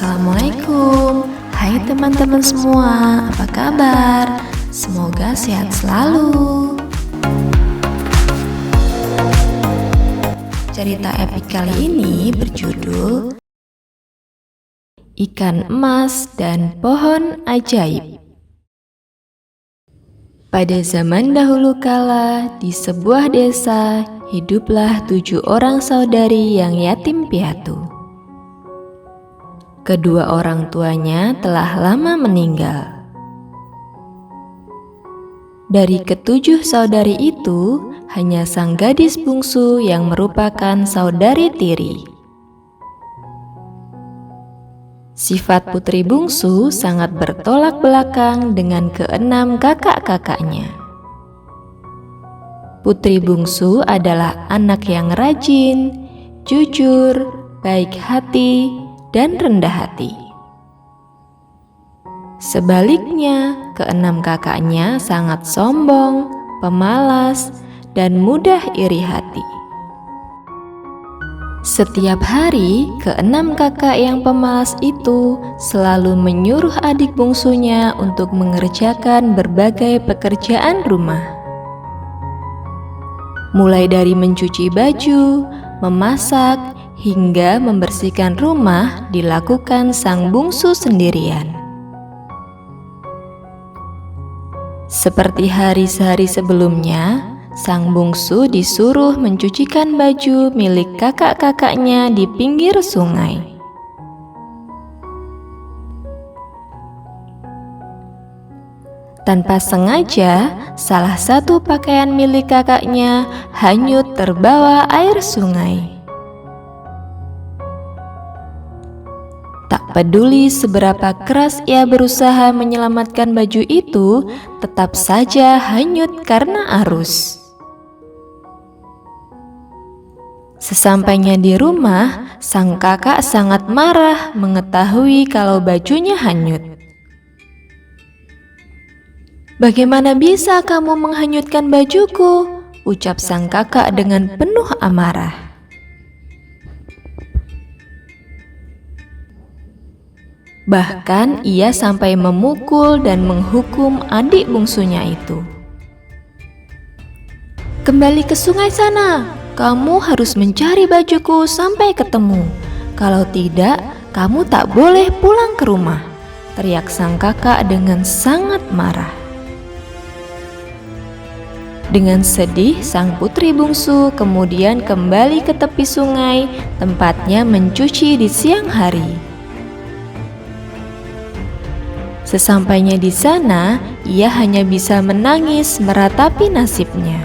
Assalamualaikum. Hai teman-teman semua, apa kabar? Semoga sehat selalu. Cerita epik kali ini berjudul Ikan Emas dan Pohon Ajaib. Pada zaman dahulu kala, di sebuah desa, hiduplah 7 orang saudari yang yatim piatu. Kedua orang tuanya telah lama meninggal. Dari ke-7 saudari itu, hanya sang gadis bungsu yang merupakan saudari tiri. Sifat putri bungsu sangat bertolak belakang dengan ke-6 kakak-kakaknya. Putri bungsu adalah anak yang rajin, jujur, baik hati, dan rendah hati. Sebaliknya, ke-6 kakaknya sangat sombong, pemalas, dan mudah iri hati. Setiap hari, ke-6 kakak yang pemalas itu selalu menyuruh adik bungsunya untuk mengerjakan berbagai pekerjaan rumah. Mulai dari mencuci baju, memasak, hingga membersihkan rumah dilakukan sang bungsu sendirian. Seperti hari-hari sebelumnya, sang bungsu disuruh mencucikan baju milik kakak-kakaknya di pinggir sungai. Tanpa sengaja, salah satu pakaian milik kakaknya hanyut terbawa air sungai. Tak peduli seberapa keras ia berusaha menyelamatkan baju itu, tetap saja hanyut karena arus. Sesampainya di rumah, sang kakak sangat marah mengetahui kalau bajunya hanyut. "Bagaimana bisa kamu menghanyutkan bajuku?" ucap sang kakak dengan penuh amarah. Bahkan ia sampai memukul dan menghukum adik bungsunya itu. "Kembali ke sungai sana, kamu harus mencari bajuku sampai ketemu. Kalau tidak, kamu tak boleh pulang ke rumah," teriak sang kakak dengan sangat marah. Dengan sedih, sang putri bungsu kemudian kembali ke tepi sungai, tempatnya mencuci di siang hari. Sesampainya di sana, ia hanya bisa menangis meratapi nasibnya.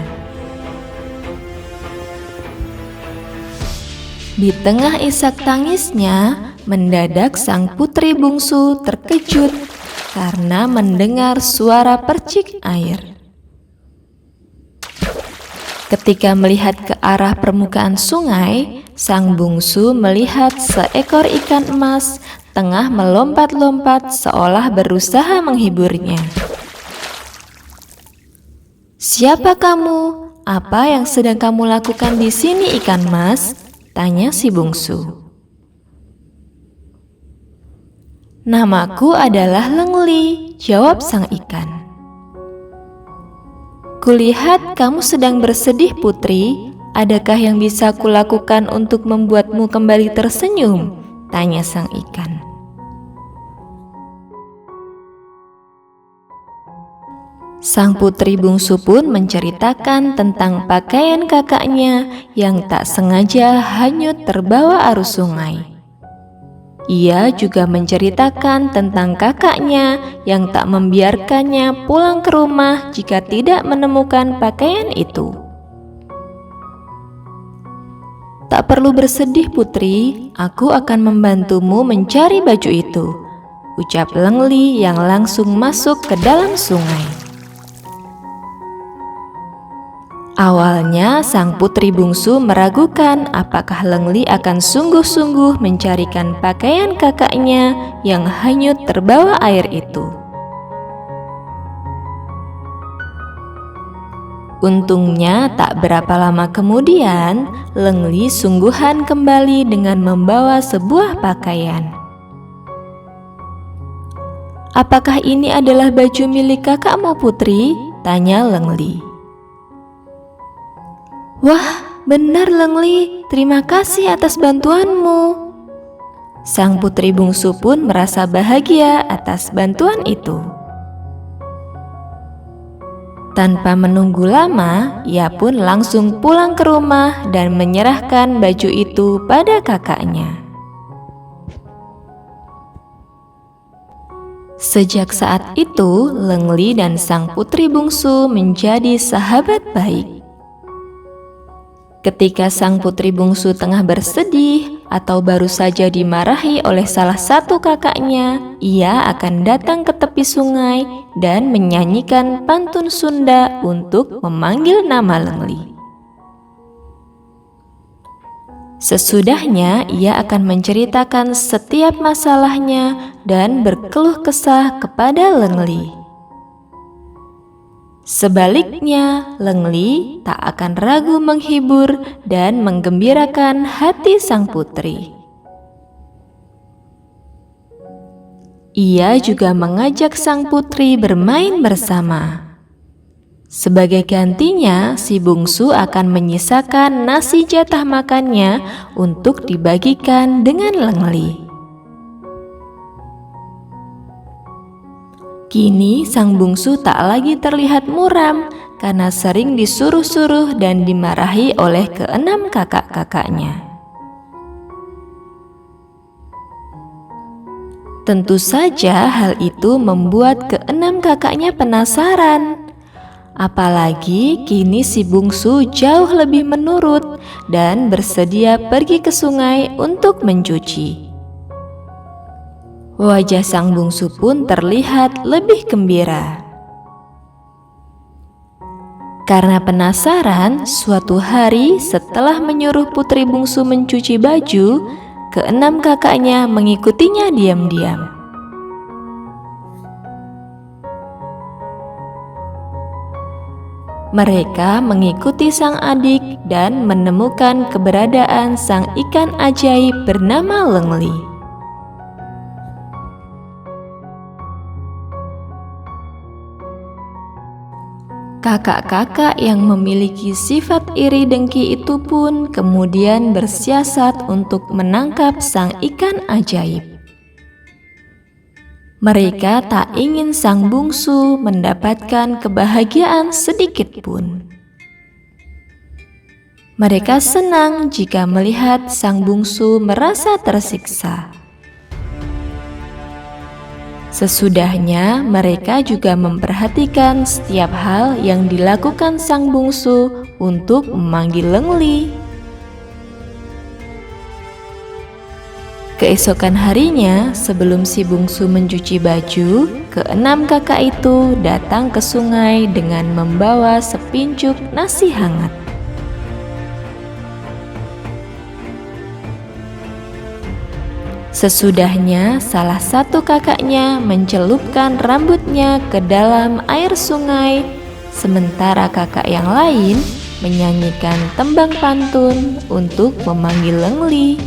Di tengah isak tangisnya, mendadak sang putri bungsu terkejut karena mendengar suara percik air. Ketika melihat ke arah permukaan sungai, sang bungsu melihat seekor ikan emas tengah melompat-lompat seolah berusaha menghiburnya. "Siapa kamu? Apa yang sedang kamu lakukan di sini, ikan mas?" tanya si bungsu. "Namaku adalah Lengli," jawab sang ikan. "Kulihat kamu sedang bersedih, putri. Adakah yang bisa kulakukan untuk membuatmu kembali tersenyum?" tanya sang ikan. Sang putri bungsu pun menceritakan tentang pakaian kakaknya yang tak sengaja hanyut terbawa arus sungai. Ia juga menceritakan tentang kakaknya yang tak membiarkannya pulang ke rumah jika tidak menemukan pakaian itu. "Tak perlu bersedih, putri, aku akan membantumu mencari baju itu," ucap Lengli yang langsung masuk ke dalam sungai. Awalnya, sang putri bungsu meragukan apakah Lengli akan sungguh-sungguh mencarikan pakaian kakaknya yang hanyut terbawa air itu. Untungnya tak berapa lama kemudian, Lengli sungguhan kembali dengan membawa sebuah pakaian. "Apakah ini adalah baju milik kakakmu, Putri?" tanya Lengli. "Wah, benar Lengli, terima kasih atas bantuanmu." Sang putri bungsu pun merasa bahagia atas bantuan itu. Tanpa menunggu lama, ia pun langsung pulang ke rumah dan menyerahkan baju itu pada kakaknya. Sejak saat itu, Lengli dan sang putri bungsu menjadi sahabat baik. Ketika sang putri bungsu tengah bersedih atau baru saja dimarahi oleh salah satu kakaknya, ia akan datang ke tepi sungai dan menyanyikan pantun Sunda untuk memanggil nama Lengli. Sesudahnya, ia akan menceritakan setiap masalahnya dan berkeluh kesah kepada Lengli. Sebaliknya, Lengli tak akan ragu menghibur dan menggembirakan hati sang putri. Ia juga mengajak sang putri bermain bersama. Sebagai gantinya, si bungsu akan menyisakan nasi jatah makannya untuk dibagikan dengan Lengli. Kini sang bungsu tak lagi terlihat muram karena sering disuruh-suruh dan dimarahi oleh keenam kakak-kakaknya. Tentu saja hal itu membuat keenam kakaknya penasaran. Apalagi kini si bungsu jauh lebih menurut dan bersedia pergi ke sungai untuk mencuci. Wajah sang bungsu pun terlihat lebih gembira. Karena penasaran, suatu hari setelah menyuruh putri bungsu mencuci baju, keenam kakaknya mengikutinya diam-diam. Mereka mengikuti sang adik dan menemukan keberadaan sang ikan ajaib bernama Lengli. Kakak-kakak yang memiliki sifat iri dengki itu pun kemudian bersiasat untuk menangkap sang ikan ajaib. Mereka tak ingin sang bungsu mendapatkan kebahagiaan sedikit pun. Mereka senang jika melihat sang bungsu merasa tersiksa. Sesudahnya, mereka juga memperhatikan setiap hal yang dilakukan sang bungsu untuk memanggil Lengli. Keesokan harinya, sebelum si bungsu mencuci baju, keenam kakak itu datang ke sungai dengan membawa sepincuk nasi hangat. Sesudahnya, salah satu kakaknya mencelupkan rambutnya ke dalam air sungai, sementara kakak yang lain menyanyikan tembang pantun untuk memanggil Lengli.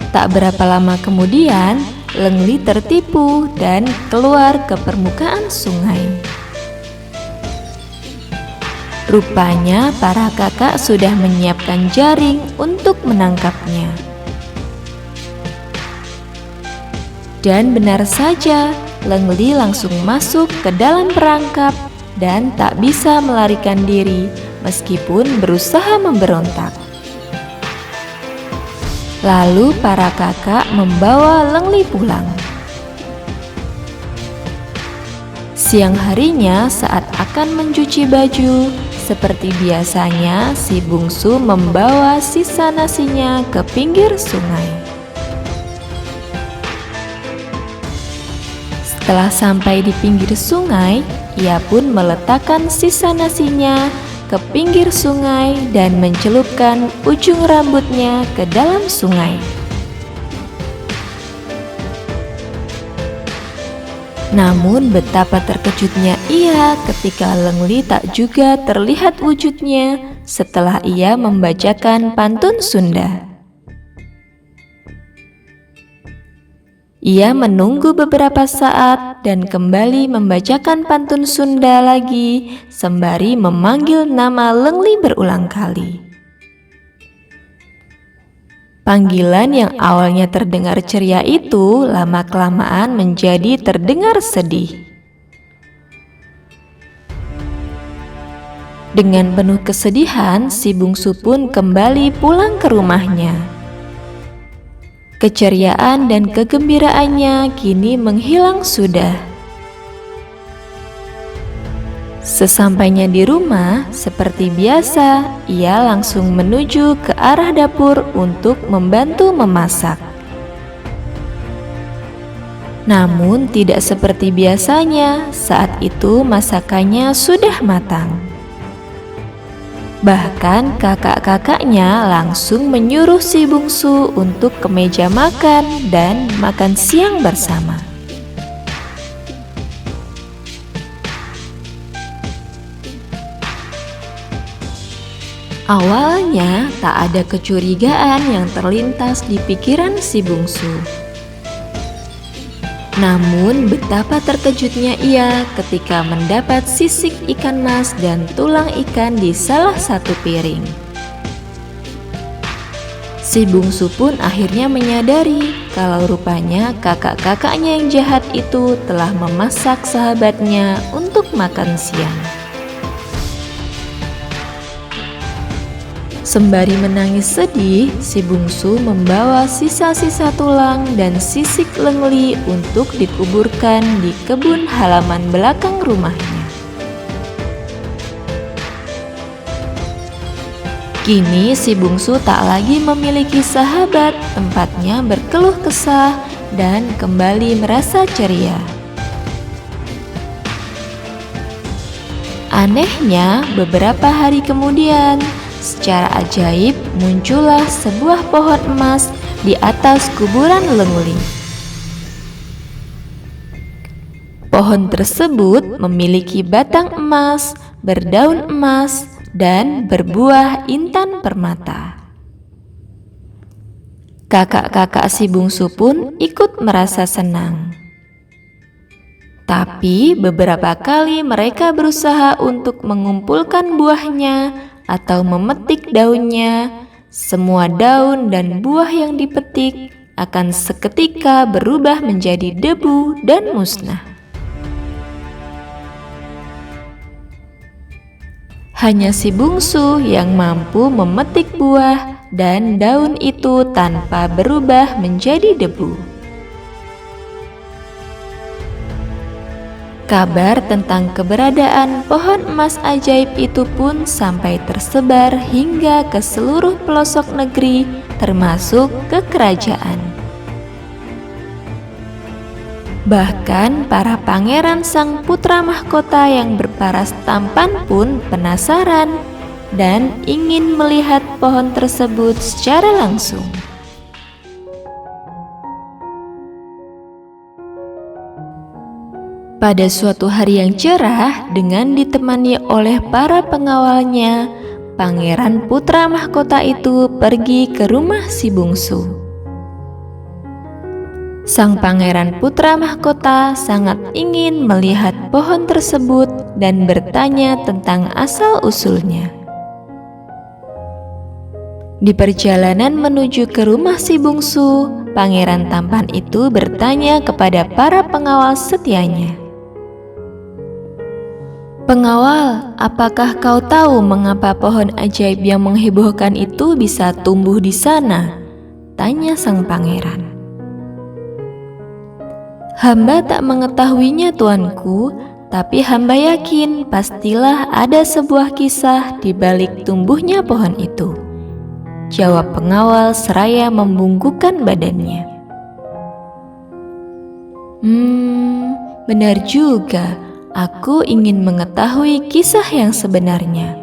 Tak berapa lama kemudian, Lengli tertipu dan keluar ke permukaan sungai. Rupanya para kakak sudah menyiapkan jaring untuk menangkapnya. Dan benar saja, Lengli langsung masuk ke dalam perangkap dan tak bisa melarikan diri meskipun berusaha memberontak. Lalu para kakak membawa Lengli pulang. Siang harinya saat akan mencuci baju, seperti biasanya si bungsu membawa sisa nasinya ke pinggir sungai. Setelah sampai di pinggir sungai, ia pun meletakkan sisa nasinya ke pinggir sungai dan mencelupkan ujung rambutnya ke dalam sungai. Namun betapa terkejutnya ia ketika Lengli tak juga terlihat wujudnya setelah ia membacakan pantun Sunda. Ia menunggu beberapa saat dan kembali membacakan pantun Sunda lagi, sembari memanggil nama Lengli berulang kali. Panggilan yang awalnya terdengar ceria itu lama-kelamaan menjadi terdengar sedih. Dengan penuh kesedihan, si bungsu pun kembali pulang ke rumahnya. Keceriaan dan kegembiraannya kini menghilang sudah. Sesampainya di rumah, seperti biasa, ia langsung menuju ke arah dapur untuk membantu memasak. Namun tidak seperti biasanya, saat itu masakannya sudah matang. Bahkan kakak-kakaknya langsung menyuruh si bungsu untuk ke meja makan dan makan siang bersama. Awalnya tak ada kecurigaan yang terlintas di pikiran si bungsu. Namun betapa terkejutnya ia ketika mendapat sisik ikan mas dan tulang ikan di salah satu piring. Si bungsu pun akhirnya menyadari kalau rupanya kakak-kakaknya yang jahat itu telah memasak sahabatnya untuk makan siang. Sembari menangis sedih, si bungsu membawa sisa-sisa tulang dan sisik Lengli untuk dikuburkan di kebun halaman belakang rumahnya. Kini si bungsu tak lagi memiliki sahabat, tempatnya berkeluh kesah dan kembali merasa ceria. Anehnya, beberapa hari kemudian, secara ajaib muncullah sebuah pohon emas di atas kuburan Lengli. Pohon tersebut memiliki batang emas, berdaun emas, dan berbuah intan permata. Kakak-kakak si bungsu pun ikut merasa senang. Tapi beberapa kali mereka berusaha untuk mengumpulkan buahnya atau memetik daunnya. Semua daun dan buah yang dipetik akan seketika berubah menjadi debu dan musnah. Hanya si bungsu yang mampu memetik buah dan daun itu tanpa berubah menjadi debu. Kabar tentang keberadaan pohon emas ajaib itu pun sampai tersebar hingga ke seluruh pelosok negeri, termasuk ke kerajaan. Bahkan para pangeran sang putra mahkota yang berparas tampan pun penasaran dan ingin melihat pohon tersebut secara langsung. Pada suatu hari yang cerah, dengan ditemani oleh para pengawalnya, pangeran putra mahkota itu pergi ke rumah si bungsu. Sang pangeran putra mahkota sangat ingin melihat pohon tersebut dan bertanya tentang asal-usulnya. Di perjalanan menuju ke rumah si bungsu, pangeran tampan itu bertanya kepada para pengawal setianya. "Pengawal, apakah kau tahu mengapa pohon ajaib yang menghebohkan itu bisa tumbuh di sana?" tanya sang pangeran. "Hamba tak mengetahuinya, tuanku, tapi hamba yakin pastilah ada sebuah kisah di balik tumbuhnya pohon itu," jawab pengawal seraya membungkukkan badannya. Benar juga. Aku ingin mengetahui kisah yang sebenarnya,"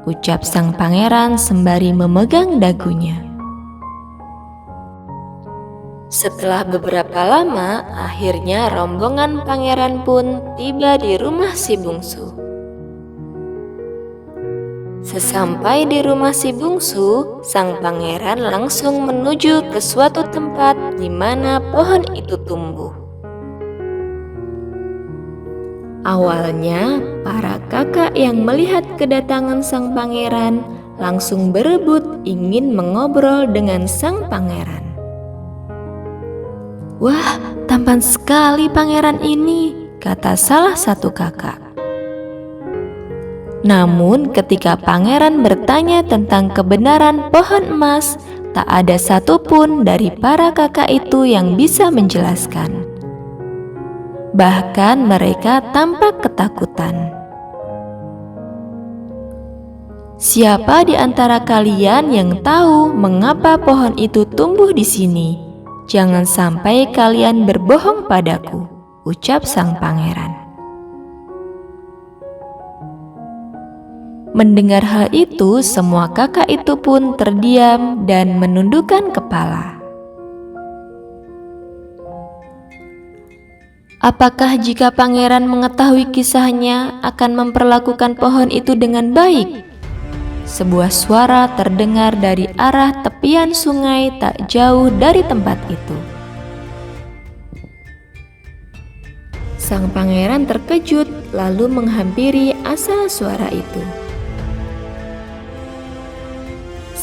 ucap sang pangeran sembari memegang dagunya. Setelah beberapa lama, akhirnya rombongan pangeran pun tiba di rumah si bungsu. Sesampai di rumah si bungsu, sang pangeran langsung menuju ke suatu tempat di mana pohon itu tumbuh. Awalnya, para kakak yang melihat kedatangan sang pangeran langsung berebut ingin mengobrol dengan sang pangeran. "Wah, tampan sekali pangeran ini," kata salah satu kakak. Namun ketika pangeran bertanya tentang kebenaran pohon emas, tak ada satupun dari para kakak itu yang bisa menjelaskan. Bahkan mereka tampak ketakutan. "Siapa di antara kalian yang tahu mengapa pohon itu tumbuh di sini? Jangan sampai kalian berbohong padaku," ucap sang pangeran. Mendengar hal itu, semua kakak itu pun terdiam dan menundukkan kepala. Apakah jika pangeran mengetahui kisahnya akan memperlakukan pohon itu dengan baik? Sebuah suara terdengar dari arah tepian sungai tak jauh dari tempat itu. Sang pangeran terkejut lalu menghampiri asal suara itu.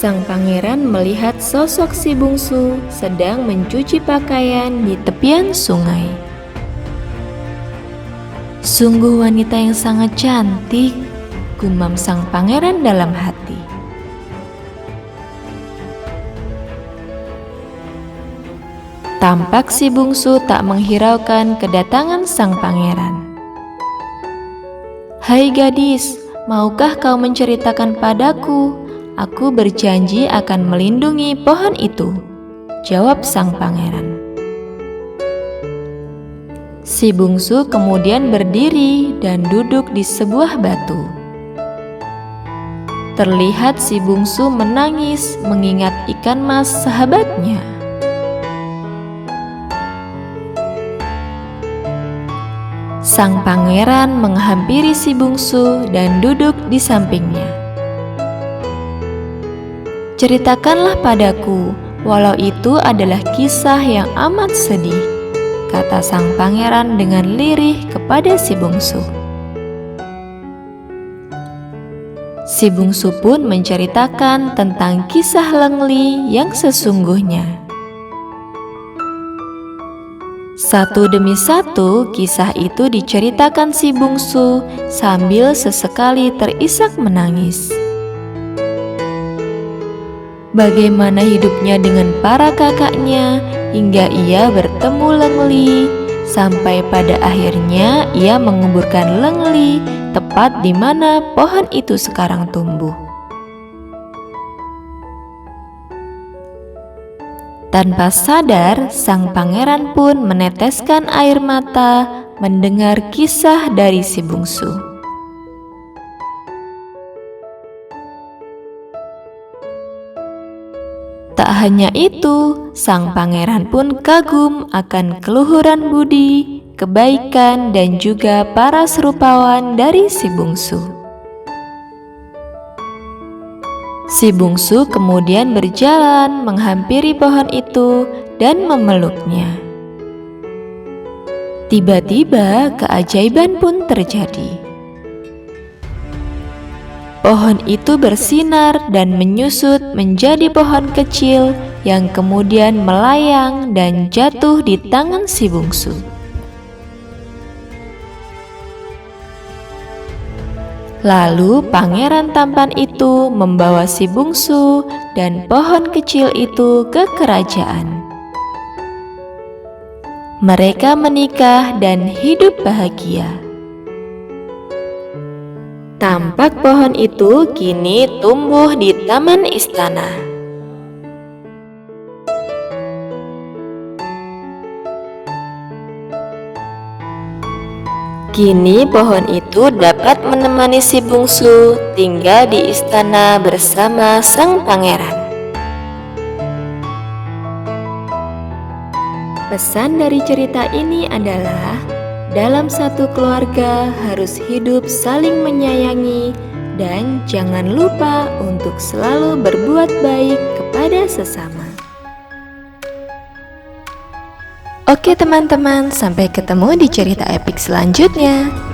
Sang pangeran melihat sosok si bungsu sedang mencuci pakaian di tepian sungai. "Sungguh wanita yang sangat cantik," gumam sang pangeran dalam hati. Tampak si bungsu tak menghiraukan kedatangan sang pangeran. "Hai gadis, maukah kau menceritakan padaku? Aku berjanji akan melindungi pohon itu," jawab sang pangeran. Si bungsu kemudian berdiri dan duduk di sebuah batu. Terlihat si bungsu menangis mengingat ikan mas sahabatnya. Sang pangeran menghampiri si bungsu dan duduk di sampingnya. "Ceritakanlah padaku, walau itu adalah kisah yang amat sedih," kata sang pangeran dengan lirih kepada si bungsu. Si bungsu pun menceritakan tentang kisah Lengli yang sesungguhnya. Satu demi satu kisah itu diceritakan si bungsu sambil sesekali terisak menangis. Bagaimana hidupnya dengan para kakaknya hingga ia bertemu Lengli, sampai pada akhirnya ia menguburkan Lengli tepat di mana pohon itu sekarang tumbuh. Tanpa sadar, sang pangeran pun meneteskan air mata mendengar kisah dari si bungsu. Tak hanya itu, sang pangeran pun kagum akan keluhuran budi, kebaikan, dan juga para serupawan dari si bungsu. Si bungsu kemudian berjalan menghampiri pohon itu dan memeluknya. Tiba-tiba keajaiban pun terjadi. Pohon itu bersinar dan menyusut menjadi pohon kecil yang kemudian melayang dan jatuh di tangan si bungsu. Lalu pangeran tampan itu membawa si bungsu dan pohon kecil itu ke kerajaan. Mereka menikah dan hidup bahagia. Tampak pohon itu kini tumbuh di taman istana. Kini pohon itu dapat menemani si bungsu tinggal di istana bersama sang pangeran. Pesan dari cerita ini adalah dalam satu keluarga harus hidup saling menyayangi, Dan jangan lupa untuk selalu berbuat baik kepada sesama. Oke teman-teman, sampai ketemu di cerita epik selanjutnya.